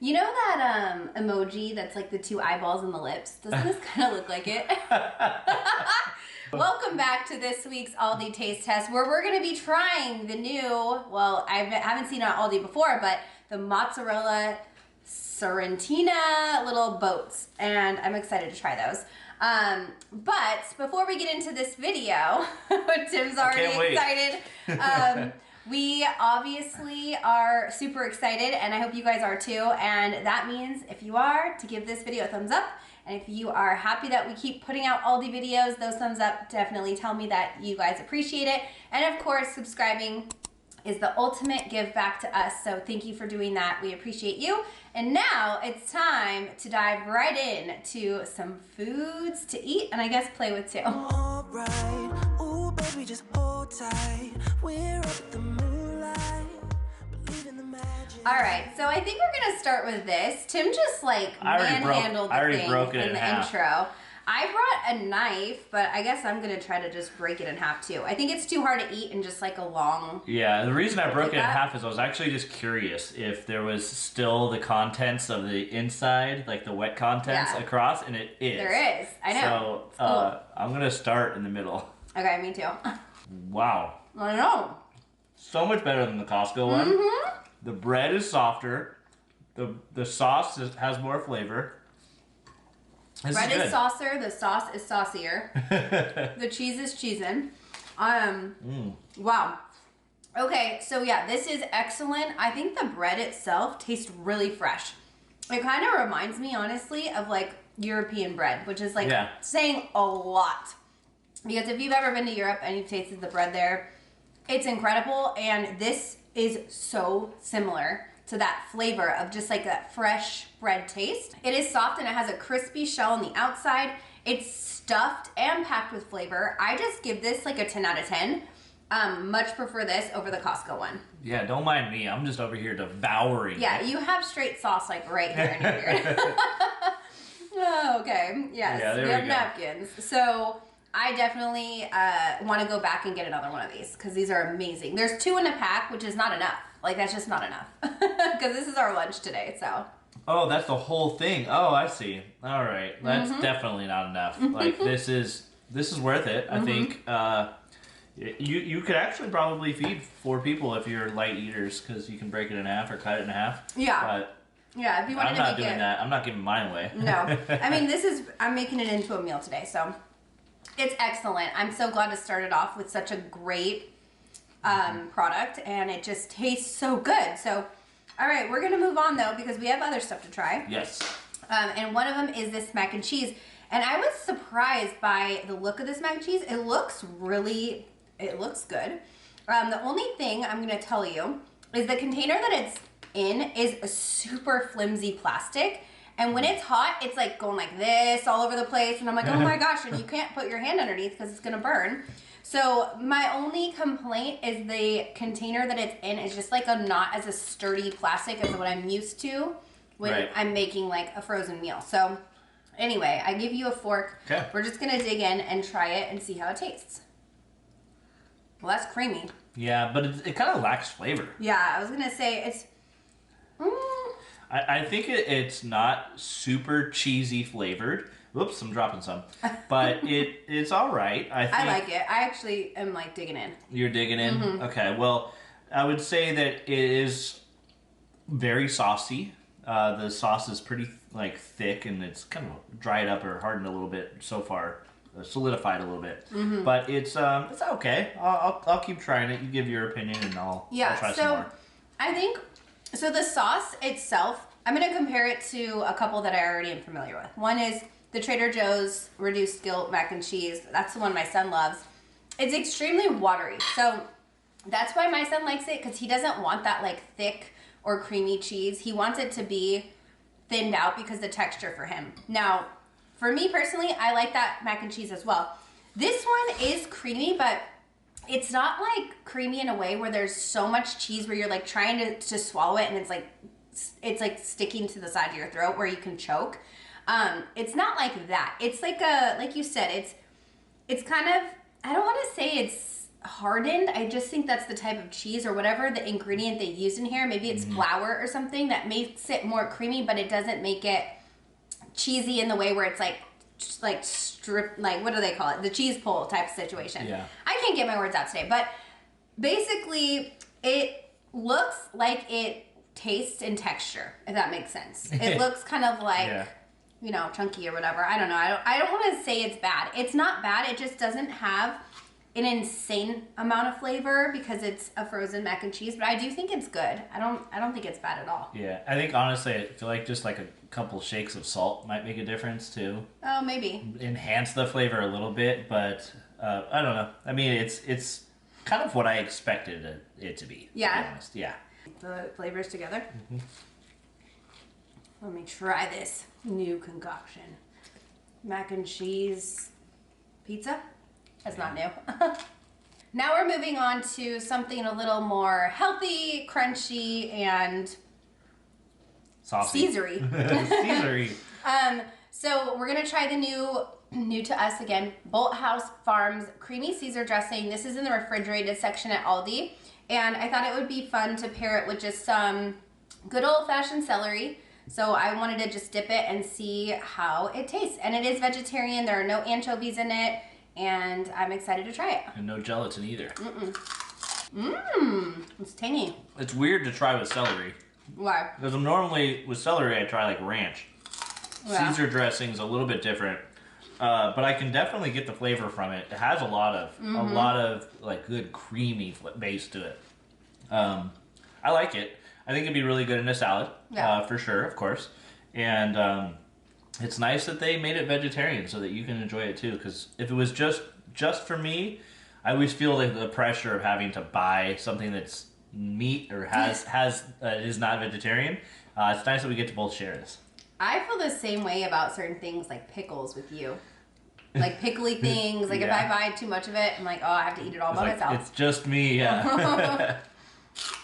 You know that emoji that's like the two eyeballs and the lips? Doesn't this kind of look like it? Welcome back to this week's Aldi taste test, where we're going to be trying the new, well, I haven't seen it on Aldi before, but the mozzarella Sorrentina little boats, and I'm excited to try those. But before we get into this video, Tim's already excited. We obviously are super excited, and I hope you guys are too. And that means if you are, to give this video a thumbs up. And if you are happy that we keep putting out Aldi videos, those thumbs up definitely tell me that you guys appreciate it. And of course, subscribing is the ultimate give back to us. So thank you for doing that. We appreciate you. And now it's time to dive right in to some foods to eat and I guess play with too. All right. Ooh, baby, just hold tight. We're up at the moonlight. Believe in the magic. All right, so I think we're gonna start with this. Tim just like manhandled the thing in the intro. I brought a knife, but I guess I'm gonna try to just break it in half too. I think it's too hard to eat in just like a long... Yeah, the reason I broke it in half is I was actually just curious if there was still the contents of the inside, like the wet contents across, and it is. There is, I know. So cool. I'm gonna start in the middle. Okay, me too. Wow. I know. So much better than the Costco one. Mm-hmm. The bread is softer. The sauce has more flavor. Bread is saucer, the sauce is saucier. The cheese is cheesin'. Wow. Okay, so yeah, this is excellent. I think the bread itself tastes really fresh. It kind of reminds me, honestly, of like European bread, which is like saying a lot. Because if you've ever been to Europe and you've tasted the bread there, it's incredible. And this is so similar to that flavor of just like that fresh bread taste. It is soft and it has a crispy shell on the outside. It's stuffed and packed with flavor. I just give this like a 10 out of 10. Much prefer this over the Costco one. Yeah, don't mind me. I'm just over here devouring. Yeah, you have straight sauce like right here in your beard. Oh, okay, yes, yeah, we have napkins. So I definitely want to go back and get another one of these because these are amazing. There's 2 in a pack, which is not enough. Like, that's just not enough because this is our lunch today, so. Oh, that's the whole thing. Oh, I see. All right, that's definitely not enough. Like, this is worth it. I think you could actually probably feed 4 people if you're light eaters because you can break it in half or cut it in half. Yeah. But yeah, if you wanted I'm to not make doing it. that. I'm not giving mine away. No, I mean, I'm making it into a meal today, so it's excellent. I'm so glad to start it off with such a great product, and it just tastes so good. So, all right, we're gonna move on though because we have other stuff to try. Yes. And one of them is this mac and cheese, and I was surprised by the look of this mac and cheese. It looks good. The only thing I'm gonna tell you is the container that it's in is a super flimsy plastic. And when it's hot, it's like going like this all over the place. And I'm like, oh my gosh, and you can't put your hand underneath because it's gonna burn. So my only complaint is the container that it's in is just like not as a sturdy plastic as what I'm used to when I'm making like a frozen meal. So anyway, I give you a fork. Okay. We're just gonna dig in and try it and see how it tastes. Well, that's creamy. Yeah, but it kind of lacks flavor. Yeah, I was gonna say it's... I think it's not super cheesy flavored. Whoops, I'm dropping some. But it's all right. I like it. I actually am like digging in. You're digging in? Okay, well, I would say that it is very saucy. The sauce is pretty like thick and it's kind of dried up or hardened a little bit so far. Solidified a little bit. But it's okay. I'll keep trying it. You give your opinion and I'll try some more. I think... So the sauce itself, I'm going to compare it to a couple that I already am familiar with. One is the Trader Joe's Reduced Guilt Mac and Cheese. That's the one my son loves. It's extremely watery. So that's why my son likes it, because he doesn't want that like thick or creamy cheese. He wants it to be thinned out because the texture for him. Now, for me personally, I like that mac and cheese as well. This one is creamy, but it's not like creamy in a way where there's so much cheese where you're like trying to swallow it and it's like sticking to the side of your throat where you can choke. It's not like that. It's like like you said, it's kind of, I don't want to say it's hardened. I just think that's the type of cheese or whatever the ingredient they use in here. Maybe it's flour or something that makes it more creamy, but it doesn't make it cheesy in the way where it's like strip, like what do they call it? The cheese pull type situation. Yeah. I can't get my words out today, but basically it looks like it tastes in texture, if that makes sense. It looks kind of like, you know, chunky or whatever. I don't know. I don't want to say it's bad. It's not bad. It just doesn't have an insane amount of flavor because it's a frozen mac and cheese, but I do think it's good. I don't think it's bad at all. Yeah, I think honestly, I feel like just like a couple shakes of salt might make a difference too. Oh, maybe. Enhance the flavor a little bit, but I don't know. I mean, it's kind of what I expected it to be. Yeah. To be honest. Yeah. The flavors together. Let me try this new concoction. Mac and cheese pizza. That's not new. Now we're moving on to something a little more healthy, crunchy, and Saucy. Caesar-y. Caesar-y. So we're gonna try the new to us again, Bolt House Farms creamy Caesar dressing. This is in the refrigerated section at Aldi, and I thought it would be fun to pair it with just some good old-fashioned celery. So I wanted to just dip it and see how it tastes. And it is vegetarian. There are no anchovies in it. And I'm excited to try it. And no gelatin either. It's tangy. It's weird to try with celery. Why? Because normally with celery I try like ranch. Yeah. Caesar dressing's a little bit different. But I can definitely get the flavor from it. It has a lot of like good creamy base to it. I like it. I think it'd be really good in a salad. Yeah. For sure, of course. And it's nice that they made it vegetarian so that you can enjoy it too. Because if it was just for me, I always feel like the pressure of having to buy something that's meat or is not vegetarian. It's nice that we get to both share this. I feel the same way about certain things like pickles with you. Like pickly things. Like if I buy too much of it, I'm like, oh, I have to eat it all by myself. It's just me, yeah.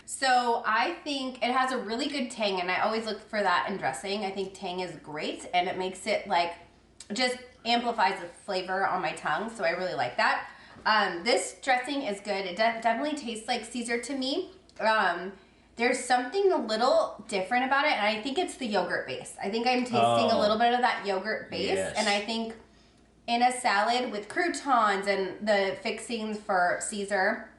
So I think it has a really good tang, and I always look for that in dressing. I think tang is great, and it makes it like, just amplifies the flavor on my tongue, so I really like that. This dressing is good. It definitely tastes like Caesar to me. There's something a little different about it, and I think it's the yogurt base. I think I'm tasting a little bit of that yogurt base, and I think in a salad with croutons and the fixings for Caesar,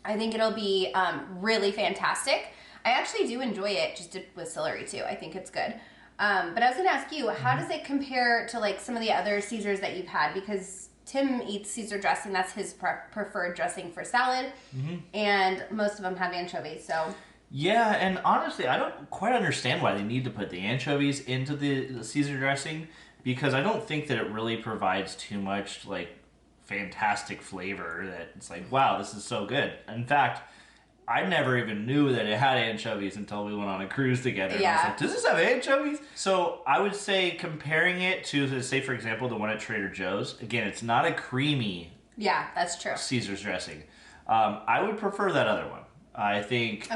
I think it'll be really fantastic. I actually do enjoy it just dipped with celery too. I think it's good. But I was gonna ask you, how does it compare to like some of the other Caesars that you've had? Because Tim eats Caesar dressing. That's his preferred dressing for salad. And most of them have anchovies, so. Yeah, and honestly, I don't quite understand why they need to put the anchovies into the Caesar dressing, because I don't think that it really provides too much like fantastic flavor that it's like, wow, this is so good. In fact, I never even knew that it had anchovies until we went on a cruise together. And I was like, does this have anchovies? So I would say comparing it to, say, for example, the one at Trader Joe's, again, it's not a creamy that's true. Caesar's dressing. I would prefer that other one. I think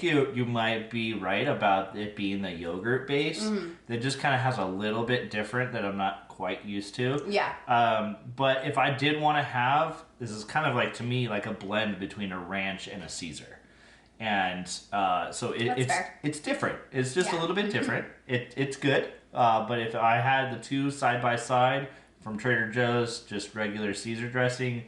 you might be right about it being the yogurt base that just kind of has a little bit different that I'm not quite used to. Yeah. But if I did want to have, this is kind of like, to me, like a blend between a ranch and a Caesar. And so it's different. It's just a little bit different. It's good. But if I had the two side by side from Trader Joe's, just regular Caesar dressing,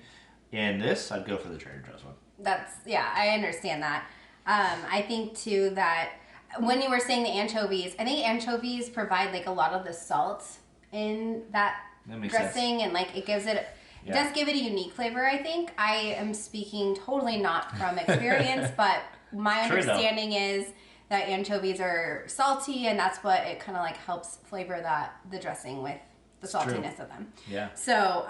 and this, I'd go for the Trader Joe's one. I understand that. I think too that when you were saying the anchovies, I think anchovies provide like a lot of the salt in that dressing sense. And like it gives it does give it a unique flavor. I think I am speaking totally not from experience, but my understanding is that anchovies are salty, and that's what it kind of like helps flavor the dressing with the saltiness of them. Yeah. So,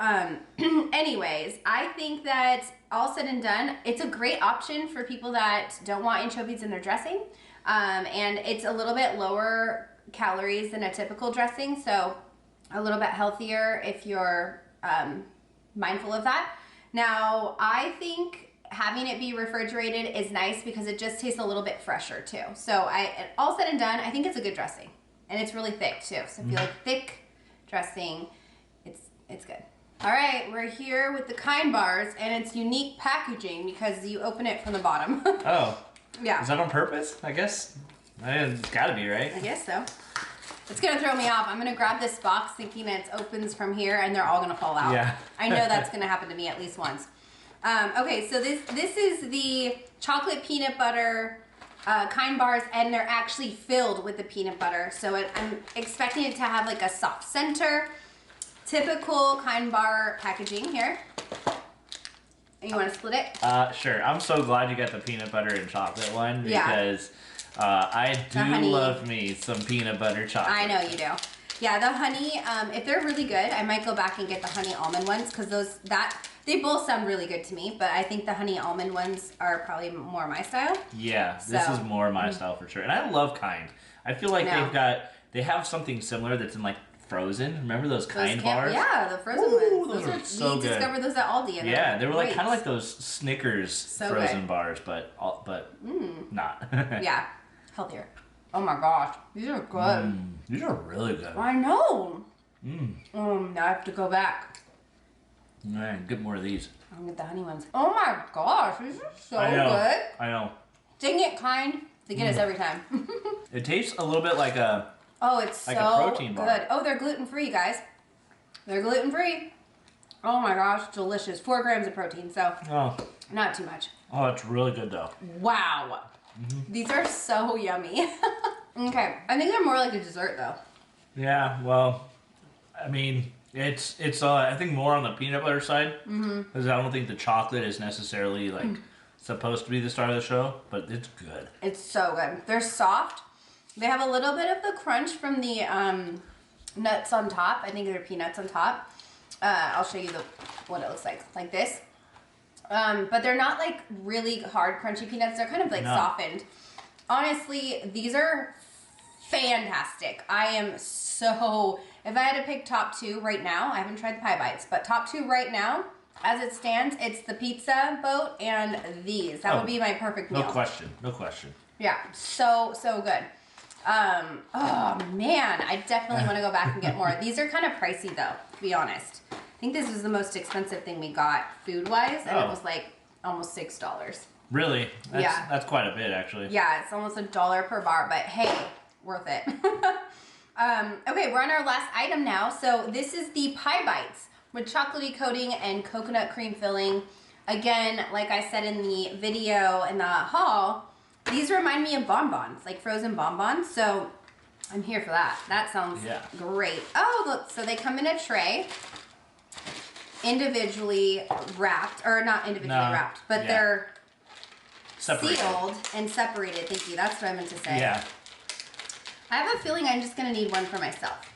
anyways, I think that all said and done, it's a great option for people that don't want anchovies in their dressing. And it's a little bit lower calories than a typical dressing, so a little bit healthier if you're mindful of that. Now, I think having it be refrigerated is nice because it just tastes a little bit fresher too. So, all said and done, I think it's a good dressing. And it's really thick too. So if you like thick dressing, it's good. All right, we're here with the Kind bars, and it's unique packaging because you open it from the bottom. Oh. Yeah. Is that on purpose? I guess. It's gotta be, right? I guess so. It's gonna throw me off. I'm gonna grab this box thinking it opens from here and they're all gonna fall out. Yeah. I know that's gonna happen to me at least once. Okay, so this is the chocolate peanut butter Kind bars, and they're actually filled with the peanut butter. So I'm expecting it to have like a soft center. Typical Kind bar packaging here. You want to split it? Sure. I'm so glad you got the peanut butter and chocolate one because I do honey. love me some peanut butter chocolate. I know you do. Yeah, the honey, if they're really good, I might go back and get the honey almond ones because they both sound really good to me, but I think the honey almond ones are probably more my style. Yeah, this is more my style for sure. And I love Kind. I feel like they have something similar that's in like Frozen. Remember those Kind bars? Yeah, the frozen ones. Those are so we good. discovered those at Aldi. And yeah, they were like great. kind of like those Snickers frozen bars, but not. Yeah, healthier. Oh my gosh, these are good. These are really good. I know. Now I have to go back. All right, get more of these. I'll get the honey ones. Oh my gosh, these are so I know. good. I know. Dang it, Kind. They get us every time. It tastes a little bit like a. Oh, it's like so a protein bar. good. Oh, they're gluten-free, guys. They're gluten-free. Oh my gosh, delicious. 4 grams of protein, so not too much. Oh, it's really good though. Wow. These are so yummy. Okay, I think they're more like a dessert though. Yeah, well, I mean, it's I think more on the peanut butter side because I don't think the chocolate is necessarily like supposed to be the star of the show, but it's good. It's so good. They're soft. They have a little bit of the crunch from the nuts on top. I think they're peanuts on top. I'll show you what it looks like this. But they're not like really hard crunchy peanuts. They're kind of like softened. Honestly, these are fantastic. I am so, if I had to pick top 2 right now, I haven't tried the pie bites, but top 2 right now, as it stands, it's the pizza boat and these. That would be my perfect meal. No question. No question. Yeah, so good. Oh man, I definitely want to go back and get more. These are kind of pricey though, to be honest. I think this is the most expensive thing we got food-wise, and it was like almost $6. Really? That's quite a bit actually. Yeah, it's almost $1 per bar, but hey, worth it. Okay, we're on our last item now. So this is the pie bites with chocolatey coating and coconut cream filling. Again, like I said in the video in the haul, these remind me of bonbons, like frozen bonbons. So I'm here for that. That sounds great. Oh, look, so they come in a tray, individually wrapped, or not individually wrapped, but they're separated. Sealed and separated. Thank you. That's what I meant to say. Yeah. I have a feeling I'm just going to need one for myself.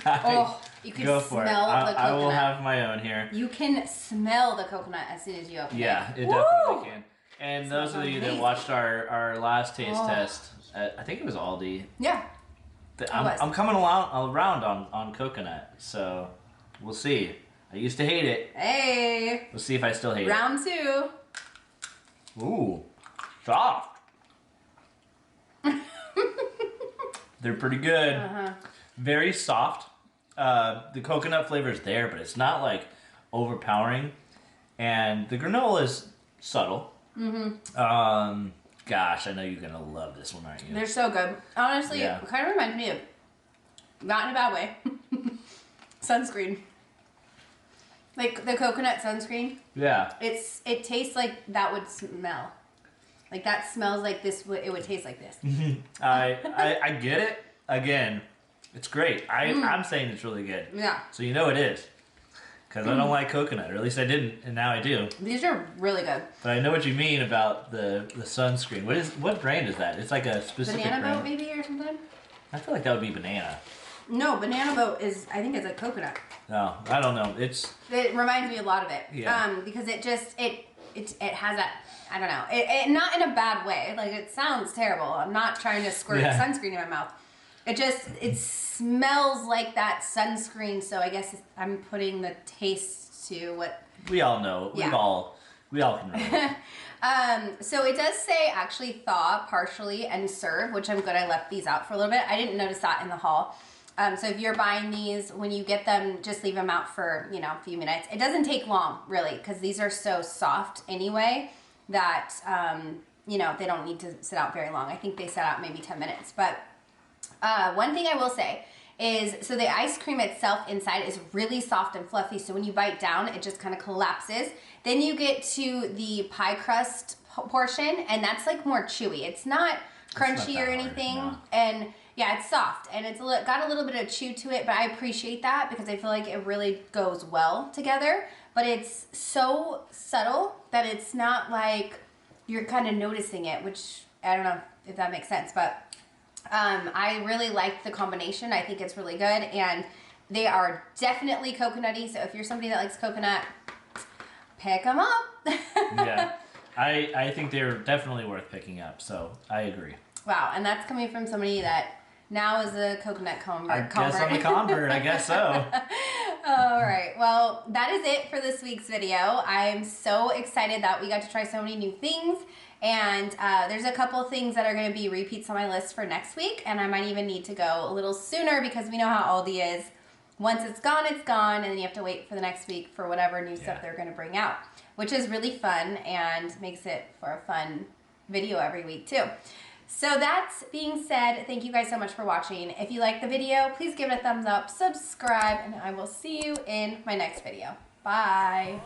Oh, you can smell the coconut. I will have my own here. You can smell the coconut as soon as you open it. Yeah, it definitely can. And those of you that watched our last taste test, I think it was Aldi. Yeah. I'm coming around on coconut, so we'll see. I used to hate it. Hey. We'll see if I still hate Round 2. it. Ooh, soft. They're pretty good. Very soft. The coconut flavor is there, but it's not like overpowering. And the granola is subtle. Gosh, I know you're gonna love this one, aren't you? They're so good. Honestly, it kind of reminds me of, not in a bad way, sunscreen. Like the coconut sunscreen. Yeah. It tastes like that would smell. Like that smells like this. It would taste like this. I get it. Again, it's great. I'm saying it's really good. Yeah. So you know it is. Because I don't like coconut, or at least I didn't, and now I do. These are really good. But I know what you mean about the sunscreen. What brand is that? It's like a specific Banana brand. Boat maybe or something? I feel like that would be banana. No, Banana Boat is, I think it's a coconut. No, I don't know. It reminds me a lot of it. Yeah. Because it just, it has that, I don't know. It not in a bad way. Like, it sounds terrible. I'm not trying to squirt sunscreen in my mouth. It smells like that sunscreen, so I guess I'm putting the taste to what... We all know. Yeah. We all can relate. So it does say actually thaw partially and serve, which I'm good I left these out for a little bit. I didn't notice that in the haul. So if you're buying these, when you get them, just leave them out for, you know, a few minutes. It doesn't take long, really, because these are so soft anyway that, you know, they don't need to sit out very long. I think they sit out maybe 10 minutes. But one thing I will say is, so the ice cream itself inside is really soft and fluffy. So when you bite down, it just kind of collapses. Then you get to the pie crust portion, and that's like more chewy. It's not crunchy or anything. No. And yeah, it's soft, and it's got a little bit of chew to it, but I appreciate that because I feel like it really goes well together. But it's so subtle that it's not like you're kind of noticing it, which I don't know if that makes sense, but I really like the combination. I think it's really good, and they are definitely coconutty, so if you're somebody that likes coconut, pick them up. Yeah, I think they're definitely worth picking up, so I agree. Wow, and that's coming from somebody that now is a coconut convert. I guess I'm a convert, I guess so. All right, well, that is it for this week's video. I'm so excited that we got to try so many new things, and there's a couple things that are going to be repeats on my list for next week, and I might even need to go a little sooner because we know how Aldi is. Once it's gone, and then you have to wait for the next week for whatever new stuff they're going to bring out, which is really fun and makes it for a fun video every week too. So that being said, thank you guys so much for watching. If you like the video, please give it a thumbs up, subscribe, and I will see you in my next video. Bye.